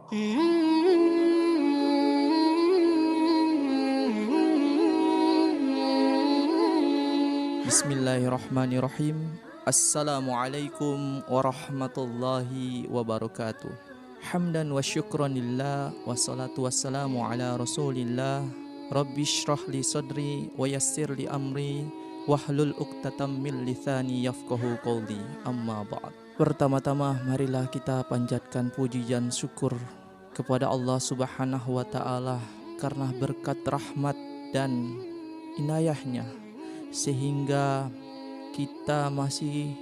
Bismillahirrahmanirrahim. Assalamualaikum warahmatullahi wabarakatuh. Hamdan wa syukranillah wa salatu wassalamu ala rasulillah. Rabbi shrah li sadri wa yassir li amri wahlul uqtatam min lisani yafqahu qawli. Amma ba'd. Pertama-tama marilah kita panjatkan puji dan syukur kepada Allah Subhanahu wa taala karena berkat rahmat dan inayahnya sehingga kita masih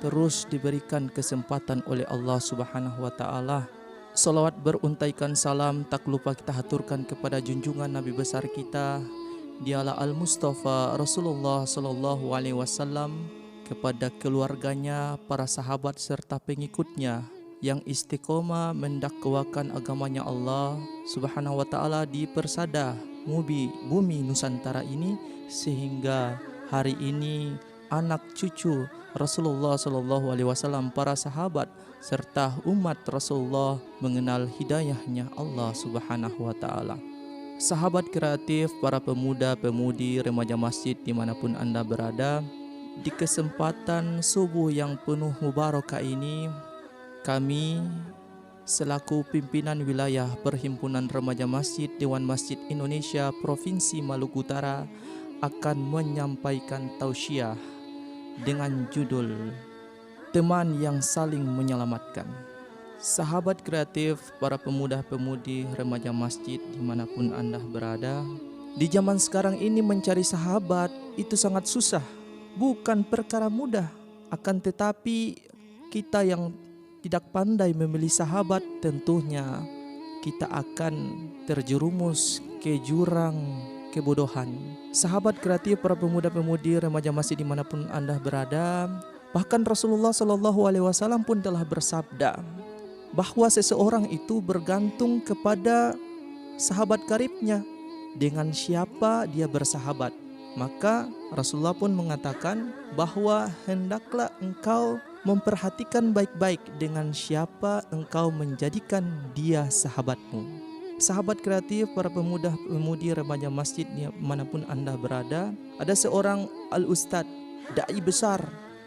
terus diberikan kesempatan oleh Allah Subhanahu wa taala. Salawat beruntaikan salam tak lupa kita haturkan kepada junjungan Nabi besar kita, dialah Al-Mustafa Rasulullah sallallahu alaihi wasallam, kepada keluarganya, para sahabat serta pengikutnya yang istiqomah mendakwakan agamanya Allah Subhanahu wa taala di persada bumi Nusantara ini, sehingga hari ini anak cucu Rasulullah sallallahu alaihi wasallam, para sahabat serta umat Rasulullah mengenal hidayahnya Allah Subhanahu wa taala. Sahabat kreatif, para pemuda-pemudi remaja masjid dimanapun Anda berada, di kesempatan subuh yang penuh mubarakah ini, kami selaku pimpinan wilayah Perhimpunan Remaja Masjid Dewan Masjid Indonesia Provinsi Maluku Utara akan menyampaikan tausiah dengan judul Teman yang Saling Menyelamatkan. Sahabat kreatif, para pemuda-pemudi remaja masjid dimanapun Anda berada, di zaman sekarang ini mencari sahabat itu sangat susah, bukan perkara mudah. Akan tetapi kita yang tidak pandai memilih sahabat, tentunya kita akan terjerumus ke jurang kebodohan. Sahabat kreatif, para pemuda-pemudi remaja masjid dimanapun Anda berada, bahkan Rasulullah sallallahu alaihi wasallam pun telah bersabda bahwa seseorang itu bergantung kepada sahabat karibnya, dengan siapa dia bersahabat. Maka Rasulullah pun mengatakan bahwa hendaklah engkau memperhatikan baik-baik dengan siapa engkau menjadikan dia sahabatmu. Sahabat kreatif, para pemuda-pemudi remaja masjid manapun Anda berada, ada seorang Al-Ustadz, da'i besar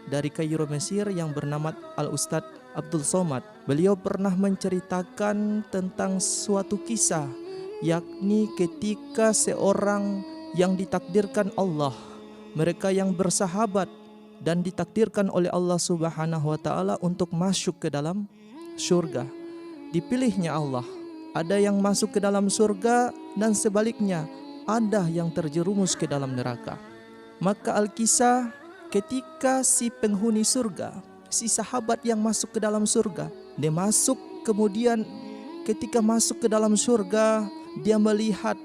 dari Kairo Mesir yang bernama Al-Ustadz Abdul Somad. Beliau pernah menceritakan tentang suatu kisah, yakni ketika seorang yang ditakdirkan Allah, mereka yang bersahabat dan ditakdirkan oleh Allah Subhanahu wa taala untuk masuk ke dalam surga, dipilihnya Allah. Ada yang masuk ke dalam surga dan sebaliknya ada yang terjerumus ke dalam neraka. Maka Al-Kisah, ketika si penghuni surga, si sahabat yang masuk ke dalam surga, dia masuk, kemudian ketika masuk ke dalam surga, dia melihat,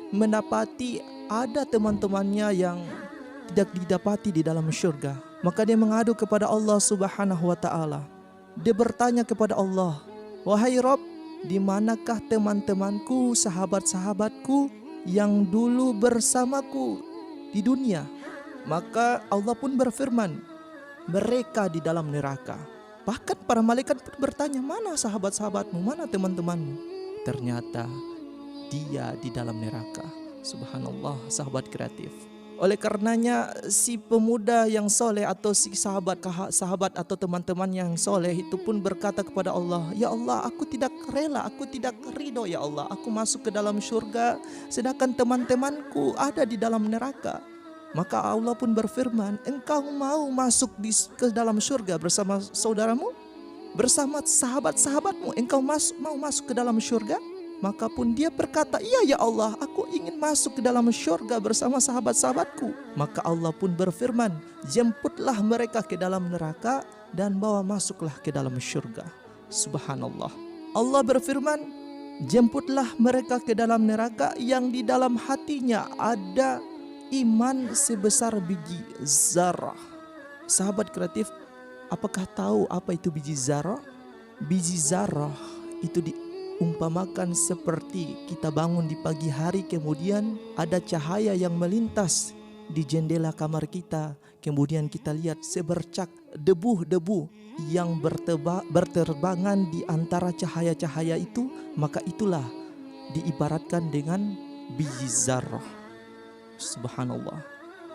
mendapati ada teman-temannya yang tidak didapati di dalam surga. Maka dia mengadu kepada Allah Subhanahu wa taala. Dia bertanya kepada Allah, "Wahai Rabb, di manakah teman-temanku, sahabat-sahabatku yang dulu bersamaku di dunia?" Maka Allah pun berfirman, "Mereka di dalam neraka." Bahkan para malaikat pun bertanya, "Mana sahabat-sahabatmu, mana teman-temanmu?" Ternyata dia di dalam neraka. Subhanallah, sahabat kreatif. Oleh karenanya si pemuda yang soleh atau si sahabat atau teman-teman yang soleh itu pun berkata kepada Allah, "Ya Allah, aku tidak rela, aku tidak ridho ya Allah, aku masuk ke dalam surga sedangkan teman-temanku ada di dalam neraka." Maka Allah pun berfirman, "Engkau mau masuk ke dalam surga bersama saudaramu, bersama sahabat-sahabatmu, engkau mau masuk ke dalam surga?" Maka pun dia berkata, "Iya ya Allah, aku ingin masuk ke dalam surga bersama sahabat-sahabatku." Maka Allah pun berfirman, "Jemputlah mereka ke dalam neraka dan bawa masuklah ke dalam surga." Subhanallah. Allah berfirman, "Jemputlah mereka ke dalam neraka yang di dalam hatinya ada iman sebesar biji zarah." Sahabat kreatif, apakah tahu apa itu biji zarah? Biji zarah itu diumpamakan seperti kita bangun di pagi hari, kemudian ada cahaya yang melintas di jendela kamar kita, kemudian kita lihat sebercak debu-debu yang berterbangan di antara cahaya-cahaya itu, maka itulah diibaratkan dengan biji zarrah. Subhanallah.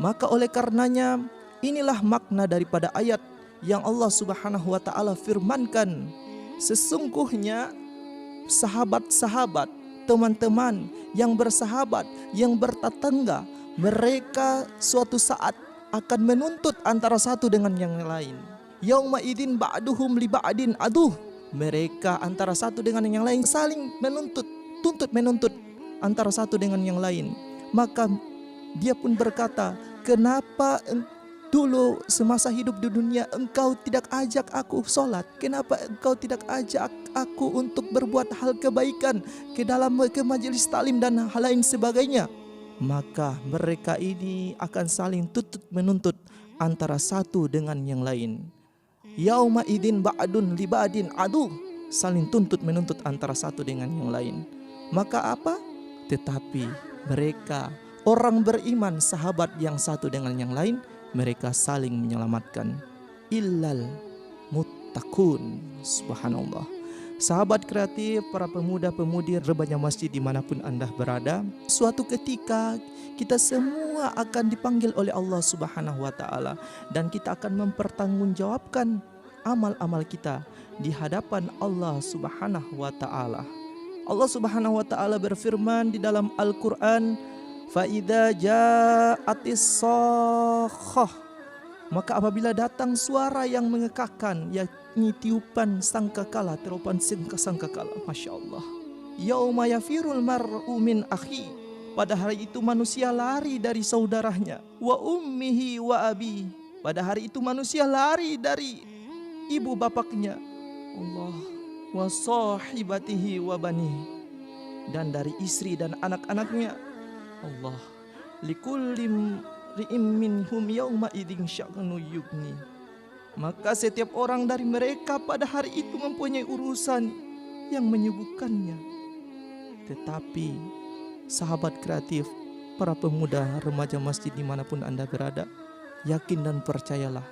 Maka oleh karenanya inilah makna daripada ayat yang Allah Subhanahu wa taala firmankan, sesungguhnya sahabat-sahabat, teman-teman yang bersahabat, yang bertetangga, mereka suatu saat akan menuntut antara satu dengan yang lain. Yauma idzin ba'duhum li ba'din aduh. Mereka antara satu dengan yang lain saling menuntut antara satu dengan yang lain. Maka dia pun berkata, kenapa dulu semasa hidup di dunia engkau tidak ajak aku sholat? Kenapa engkau tidak ajak aku untuk berbuat hal kebaikan ke dalam ke majelis taklim dan hal lain sebagainya? Maka mereka ini akan saling menuntut antara satu dengan yang lain. Yauma idzin ba'dun li ba'din adu, saling menuntut antara satu dengan yang lain. Maka apa? Tetapi mereka orang beriman, sahabat yang satu dengan yang lain, mereka saling menyelamatkan. Illal muttaqun. Subhanallah. Sahabat kreatif, para pemuda-pemudi remaja masjid dimanapun Anda berada, suatu ketika kita semua akan dipanggil oleh Allah Subhanahu wa taala dan kita akan mempertanggungjawabkan amal-amal kita di hadapan Allah Subhanahu wa taala. Allah Subhanahu wa taala berfirman di dalam Al-Qur'an, fa idza ja'atis sakhah, maka apabila datang suara yang mengekakkan, yakni tiupan sangkakala, teropan sangkakala, Masya Allah. Yauma yafirul mar'u min akhi, pada hari itu manusia lari dari saudaranya. Wa ummihi wa abi, pada hari itu manusia lari dari ibu bapaknya. Allah. Wa sahibatihi wa bani, dan dari istri dan anak-anaknya. Allah. Likullim ri'im minhum yauma idzin sya'nu yugni, maka setiap orang dari mereka pada hari itu mempunyai urusan yang menyibukkannya. Tetapi sahabat kreatif, para pemuda remaja masjid dimanapun Anda berada, yakin dan percayalah,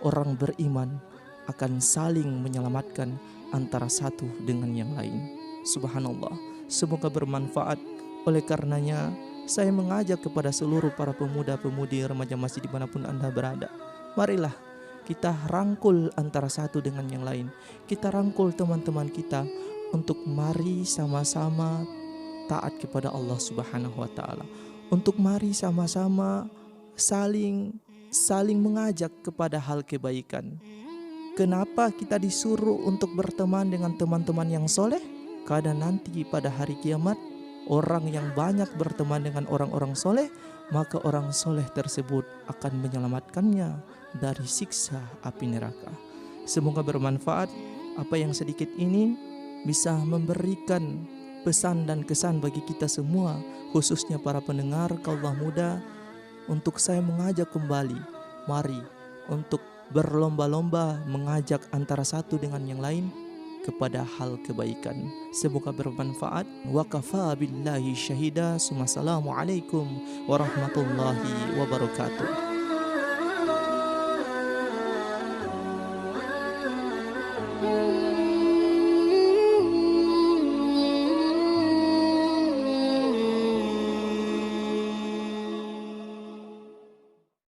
orang beriman akan saling menyelamatkan antara satu dengan yang lain. Subhanallah. Semoga bermanfaat. Oleh karenanya saya mengajak kepada seluruh para pemuda-pemudi remaja masjid dimanapun Anda berada, marilah kita rangkul antara satu dengan yang lain. Kita rangkul teman-teman kita untuk mari sama-sama taat kepada Allah Subhanahu wa taala. Untuk mari sama-sama saling mengajak kepada hal kebaikan. Kenapa kita disuruh untuk berteman dengan teman-teman yang soleh? Karena nanti pada hari kiamat, orang yang banyak berteman dengan orang-orang soleh, maka orang soleh tersebut akan menyelamatkannya dari siksa api neraka. Semoga bermanfaat. Apa yang sedikit ini bisa memberikan pesan dan kesan bagi kita semua, khususnya para pendengar Kaulah Muda, untuk saya mengajak kembali, mari untuk berlomba-lomba mengajak antara satu dengan yang lain kepada hal kebaikan. Semoga bermanfaat. Wa kafa billahi syahida. Assalamualaikum warahmatullahi wabarakatuh.